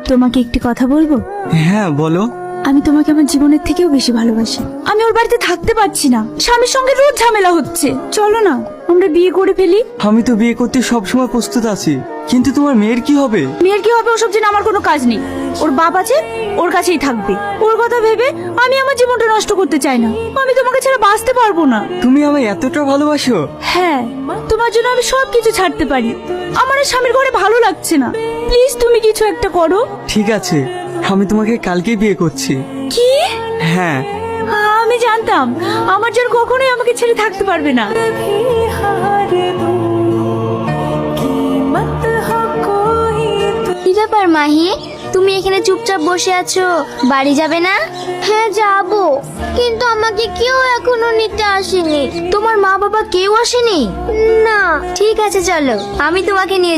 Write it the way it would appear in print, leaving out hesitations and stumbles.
তোমাকে একটি কথা বলবো? হ্যাঁ বলো। আমি তোমাকে আমার জীবনের থেকেও বেশি ভালোবাসি। আমি ওর বাড়িতে থাকতে পারছি না, স্বামীর সঙ্গে রোজ ঝামেলা হচ্ছে। চলো না আমরা বিয়ে করে ফেলি। আমি তো বিয়ে করতে সবসময় প্রস্তুত আছি, কিন্তু তোমার মেয়ের কি হবে? মেয়ের কি হবে ওসব জেনে আমার কোনো কাজ নেই। ওর বাপ আছে, ওর কাছেই থাকবে। ওর কথা ভেবে আমি আমার জীবনটা নষ্ট করতে চাই না। আমি তোমাকে ছাড়া বাঁচতে পারবো না। তুমি আমায় এতটা ভালোবাসো? হ্যাঁ, তোমার জন্য আমি সবকিছু ছাড়তে পারি। আমার আর স্বামীর ঘরে ভালো লাগছে না। প্লিজ তুমি কিছু একটা করো। ঠিক আছে, আমি তোমাকে কালকেই বিয়ে করছি। কি? হ্যাঁ। আমি জানতাম আমার জন্য কখনোই আমাকে ছেড়ে থাকতে পারবে না। কি ব্যাপার মাহি, তুমি এখানে চুপচাপ বসে আছো, বাড়ি যাবে না? হ্যাঁ যাব, কিন্তু আমাকে কেউ এখনো নিতে আসেনি। তোমার মা বাবা কেউ আসেনি? না। ঠিক আছে চলো, আমি তোমাকে নিয়ে